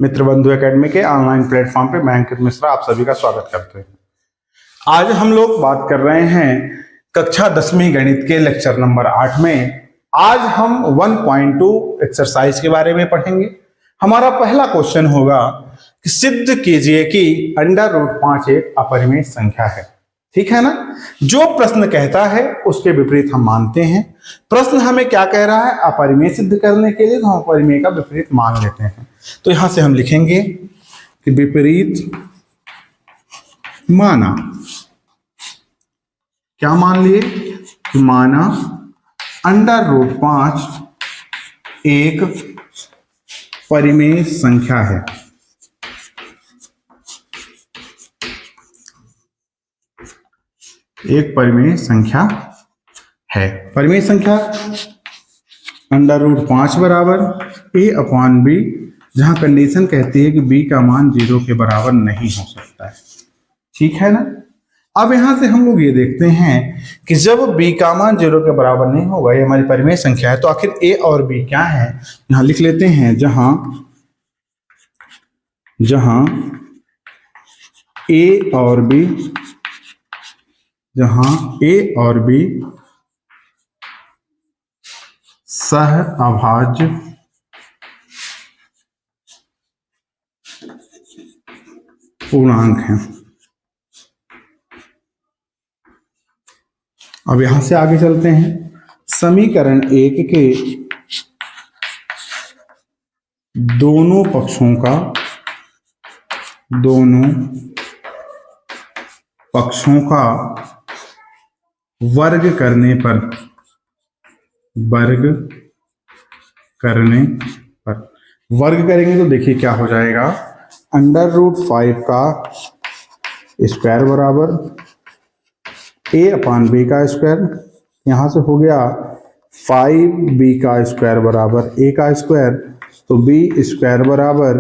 मित्र बंधु एकेडमी के online platform पे मैं अंकित मिश्रा आप सभी का स्वागत करते हैं। आज हम लोग बात कर रहे हैं कक्षा 10वीं गणित के लेक्चर नंबर 8 में। आज हम 1.2 एक्सरसाइज के बारे में पढ़ेंगे। हमारा पहला क्वेश्चन होगा कि सिद्ध कीजिए कि √5 एक अपरिमेय संख्या है। ठीक है ना। जो प्रश्न कहता है उसके विपरीत हम मानते हैं। प्रश्न हमें क्या कह रहा है, अपरिमेय सिद्ध करने के लिए तो हम अपरिमेय का विपरीत मान लेते हैं। तो यहां से हम लिखेंगे कि विपरीत माना। क्या मान लिए कि माना √5 एक परिमेय संख्या है। एक परिमेय संख्या है। परिमेय संख्या √5 बराबर a/b, जहां कंडीशन कहती है कि b का मान 0 के बराबर नहीं हो सकता है। ठीक है ना। अब यहां से हम लोग ये देखते हैं कि जब b का मान 0 के बराबर नहीं होगा, ये हमारी परिमेय संख्या है, तो आखिर a और b क्या है, यहां लिख लेते हैं। जहां a और b सह अभाज्य पूर्णांक हैं। अब यहां से आगे चलते हैं। समीकरण 1 के दोनों पक्षों का वर्ग करने पर वर्ग करेंगे तो देखिए क्या हो जाएगा। √5 का स्क्वायर बराबर a/b का स्क्वायर, यहां से हो गया 5b का स्क्वायर बराबर a का स्क्वायर, तो b स्क्वायर बराबर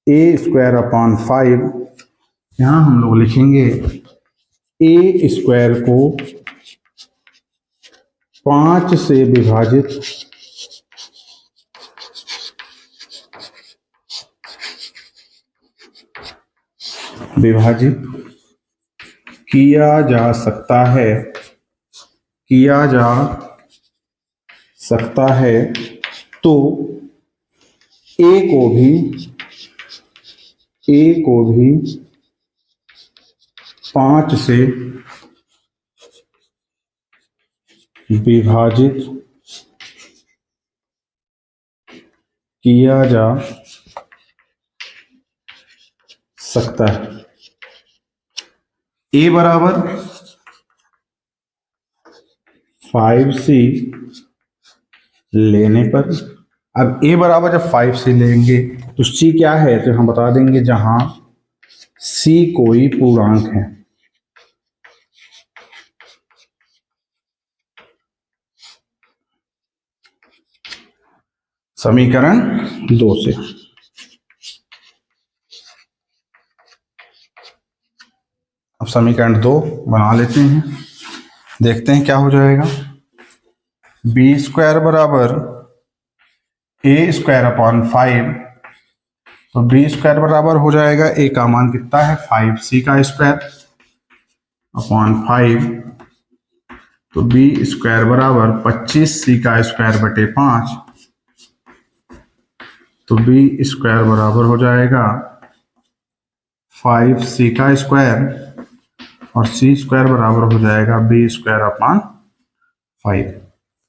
a²/5। यहां हम लोग लिखेंगे a स्क्वायर को 5 से विभाजित किया जा सकता है, तो a को भी 5 से विभाजित किया जा सकता है। a बराबर 5c लेने पर, अब a बराबर जब 5c लेंगे तो c क्या है, तो हम बता देंगे जहां c कोई पूर्णांक है। समीकरण 2 से अब समीकरण 2 बना लेते हैं। देखते हैं क्या हो जाएगा। b² बराबर a²/5, तो b² बराबर हो जाएगा, a का मान कितना है 5c का स्क्वायर/5, तो b² बराबर 25c का स्क्वायर/5, तो b² बराबर हो जाएगा 5c का स्क्वायर और c² बराबर हो जाएगा b²/5।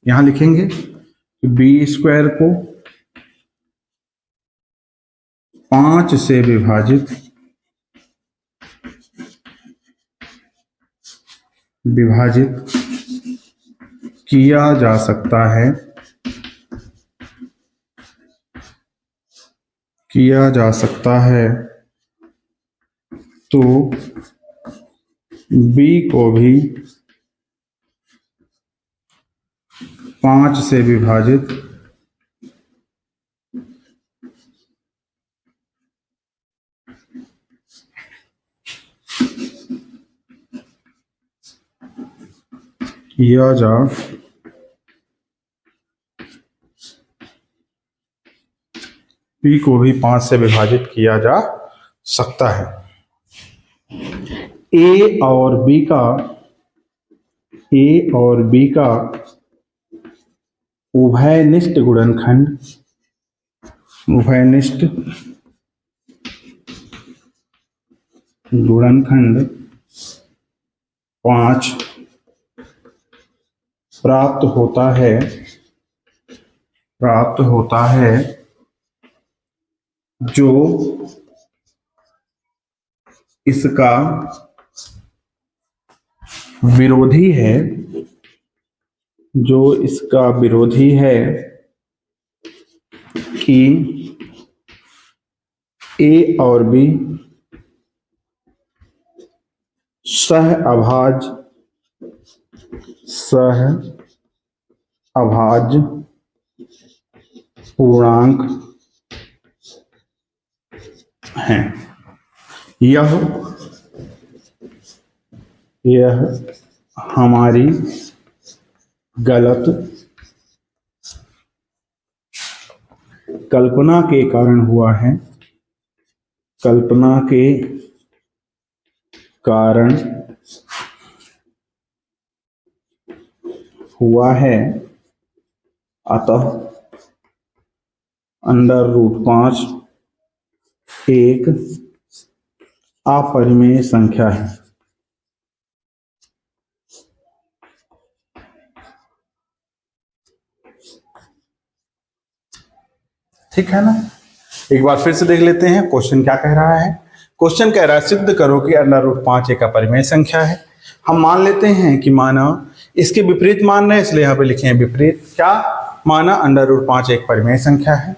यहां लिखेंगे कि b² को 5 से विभाजित किया जा सकता है, तो b को भी 5 से विभाजित किया जा p को भी 5 से विभाजित किया जा सकता है। a और b का उभयनिष्ठ गुणनखंड 5 प्राप्त होता है जो इसका विरोधी है कि a और b सह अभाज्य पूर्णांक हैं। यह हमारी गलत कल्पना के कारण हुआ है। अतः √5 एक अपरिमेय संख्या है। ठीक है ना। एक बार फिर से देख लेते हैं क्वेश्चन क्या कह रहा है। क्वेश्चन कह रहा है सिद्ध करो कि √5 एक अपरिमेय संख्या है। हम मान लेते हैं कि माना इसके विपरीत मान रहे हैं, इसलिए यहाँ पे लिखे हैं विपरीत। क्या माना √5 एक परिमेय संख्या है।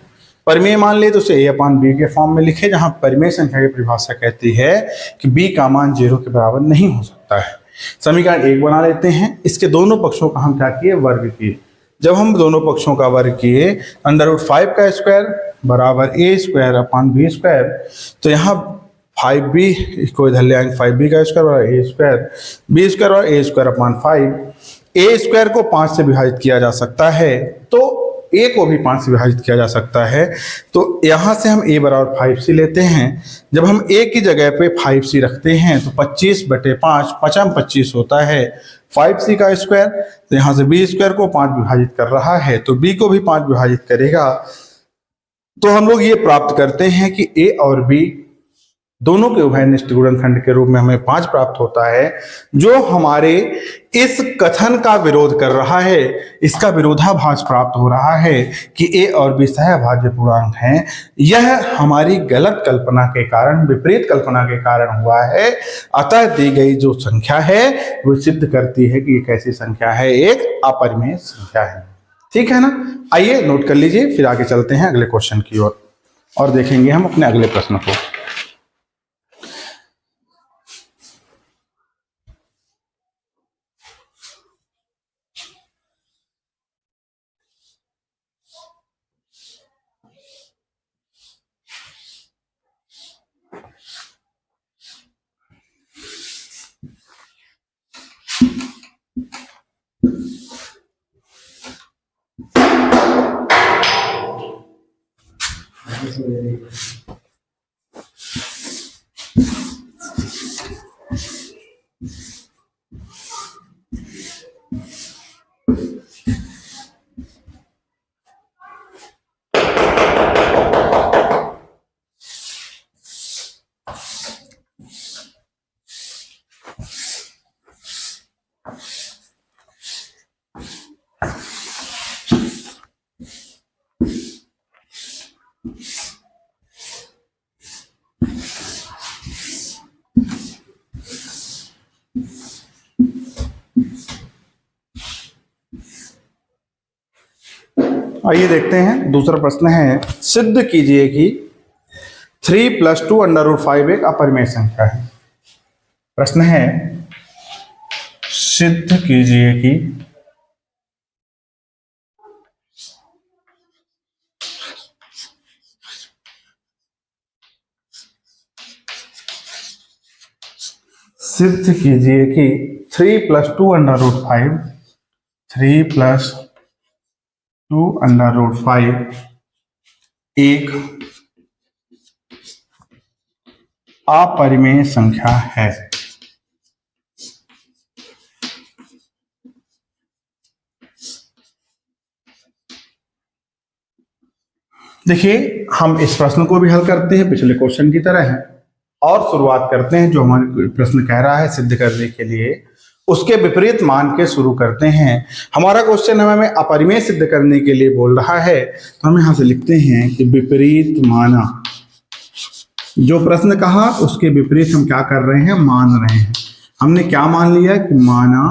परिमेय मान ले तो उसे a/b के फॉर्म में लिखे, जहां परिमेय संख्या की परिभाषा कहती है कि b का मान 0 के बराबर नहीं हो सकता है। समीकरण 1 बना लेते हैं। इसके दोनों पक्षों का हम क्या किए, वर्ग किए। जब हम दोनों पक्षों का वर्ग किए √5 का स्क्वायर बराबर a²/b², तो यहाँ 5b को इधर ले आएंगे, 5b का स्क्वायर बराबर a², b² और a²/5। a² को 5 से विभाजित किया जा सकता है, तो a को भी 5 से विभाजित किया जा सकता है। तो यहाँ से हम a बराबर 5c लेते हैं। जब हम a की जगह पे 5c रखते हैं तो 25/5 5 25 होता है 5c का स्क्वायर। तो यहाँ से b² को 5 विभाजित कर रहा है, तो b को भी 5 विभाजित करेगा। तो हम लोग ये प्राप्त करते हैं कि a और b दोनों के उभयनिष्ठ गुणनखंड के रूप में हमें 5 प्राप्त होता है, जो हमारे इस कथन का विरोध कर रहा है। इसका विरोधाभास प्राप्त हो रहा है कि a और b सहअभाज्य पूर्णांक हैं। यह हमारी गलत कल्पना के कारण, विपरीत कल्पना के कारण हुआ है। अतः दी गई जो संख्या है वो सिद्ध करती है कि ये कैसी संख्या है, एक अपरिमेय संख्या है। ठीक है ना। आइए नोट कर लीजिए, फिर आगे चलते हैं अगले क्वेश्चन की ओर और देखेंगे हम अपने अगले प्रश्न को। आइए देखते हैं दूसरा प्रश्न है, सिद्ध कीजिए कि 3 + 2 √5 एक अपरिमेय संख्या है। प्रश्न है सिद्ध कीजिए कि 3 + 2 √5 एक अपरिमेय संख्या है। देखिए, हम इस प्रश्न को भी हल करते हैं पिछले क्वेश्चन की तरह है और शुरुआत करते हैं जो हमारे प्रश्न कह रहा है सिद्ध करने के लिए उसके विपरीत मान के शुरू करते हैं। हमारा क्वेश्चन हमें अपरिमेय सिद्ध करने के लिए बोल रहा है, तो हम यहां से लिखते हैं कि विपरीत माना। जो प्रश्न कहा उसके विपरीत हम क्या कर रहे हैं, मान रहे हैं। हमने क्या मान लिया कि माना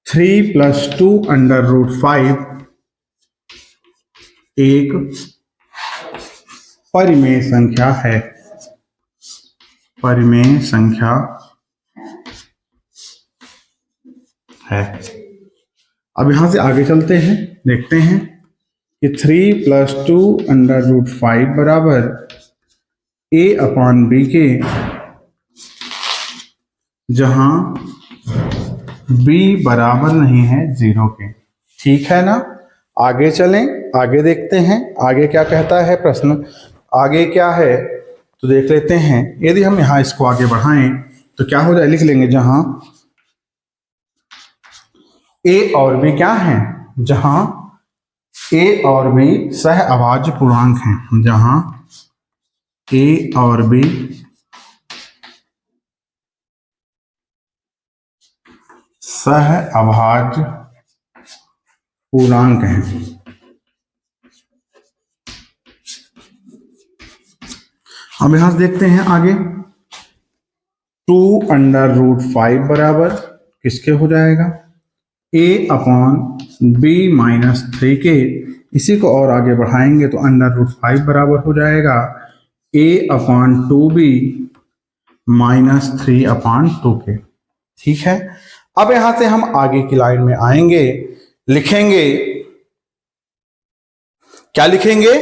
3 + 2 √5 एक परिमेय संख्या है। परिमेय संख्या है। अब यहां से आगे चलते हैं, देखते हैं कि 3 + 2 √5 बराबर a/b के, जहां b बराबर नहीं है 0 के। ठीक है ना। आगे चलें, आगे देखते हैं आगे क्या कहता है प्रश्न। आगे क्या है तो देख लेते हैं। यदि हम यहां इसको आगे बढ़ाएं तो क्या हो जाए, लिख लेंगे जहां a और b क्या है, जहां a और b सहअभाज्य पूर्णांक हैं। जहां a और b सहअभाज्य पूर्णांक हैं। अब यहां से देखते हैं आगे 2 √5 बराबर किसके हो जाएगा, a/b - 3 के। इसी को और आगे बढ़ाएंगे तो √5 बराबर हो जाएगा a/2b - 3/2 के। ठीक है। अब यहां से हम आगे की लाइन में आएंगे, लिखेंगे क्या लिखेंगे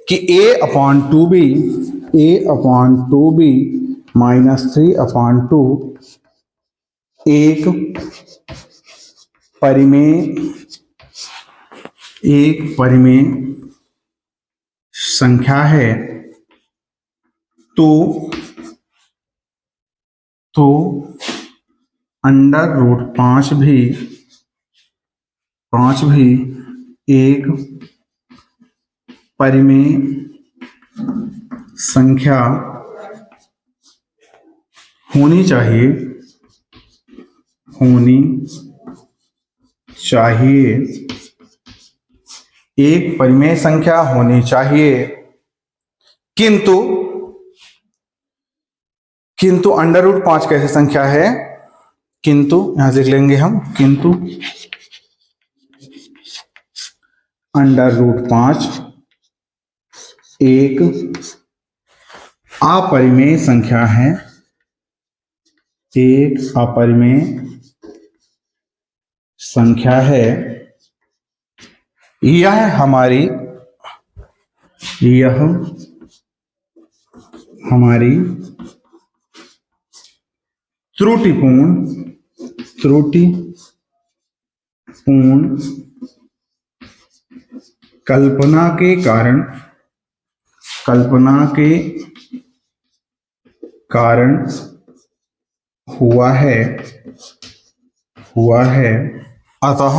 कि a/2b - 3/2 एक परिमेय संख्या है। तो √5 भी एक परिमेय संख्या होनी चाहिए। एक परिमेय संख्या होनी चाहिए, किंतु √5 कैसे संख्या है, किंतु यहां से लिख लेंगे हम, किंतु √5 एक अपरिमेय संख्या है। एक अपरिमेय संख्या है। यह हमारी त्रुटिपूर्ण कल्पना के कारण हुआ है। अतः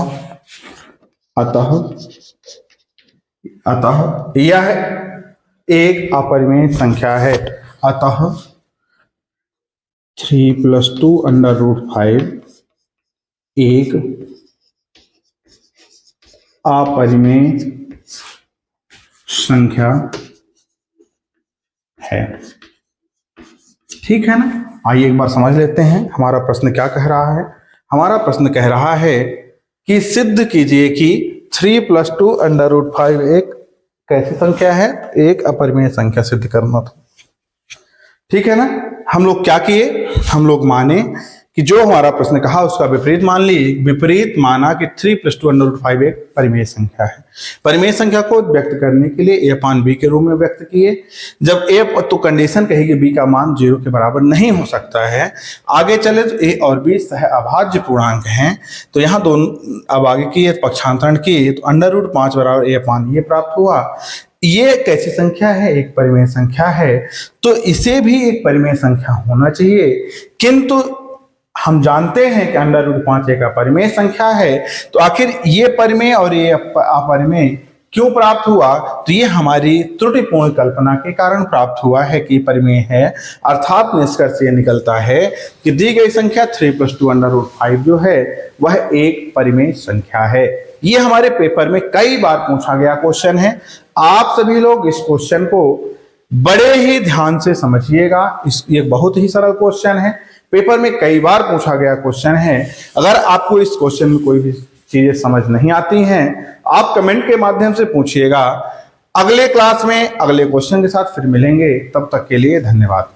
यह एक अपरिमेय संख्या है। अतः 3 + 2 √5 एक अपरिमेय संख्या है। ठीक है ना। आइए एक बार समझ लेते हैं हमारा प्रश्न क्या कह रहा है। हमारा प्रश्न कह रहा है कि सिद्ध कीजिए कि 3 + 2 √5 एक कैसी संख्या है, एक अपरिमेय संख्या सिद्ध करना था। ठीक है ना। हम लोग क्या किए, हम लोग माने कि जो हमारा प्रश्न कहा उसका विपरीत मान लिए। विपरीत माना कि 3 + 2 √5 एक परिमेय संख्या है। परिमेय संख्या को व्यक्त करने के लिए a/b के रूप में व्यक्त किए। जब a तो कंडीशन कहेगी b का मान 0 के बराबर नहीं हो सकता है। आगे चले तो a और b सहअभाज्य पूर्णांक हैं, तो यहाँ दोनों अब आगे किए पक्षांतरण किए तो √5 बराबर a/, ये प्राप्त हुआ। ये कैसी संख्या है? एक परिमेय संख्या है, तो इसे भी एक परिमेय संख्या होना चाहिए। किंतु हम जानते हैं कि √5 एक अपरिमेय संख्या है, तो आखिर ये परिमेय और ये अपरिमेय क्यों प्राप्त हुआ? तो ये हमारी त्रुटिपूर्ण कल्पना के कारण प्राप्त हुआ है कि परिमेय है। अर्थात निष्कर्ष ये निकलता है कि दी गई संख्या 3 + 2 √5 जो है वह एक परिमेय संख्या है। ये हमारे पेपर में कई बार पूछा गया क्वेश्चन है। आप सभी लोग इस क्वेश्चन को बड़े ही ध्यान से समझिएगा। ये बहुत ही सरल क्वेश्चन है, पेपर में कई बार पूछा गया क्वेश्चन है। अगर आपको इस क्वेश्चन में कोई भी चीजें समझ नहीं आती हैं, आप कमेंट के माध्यम से पूछिएगा। अगले क्लास में अगले क्वेश्चन के साथ फिर मिलेंगे, तब तक के लिए धन्यवाद।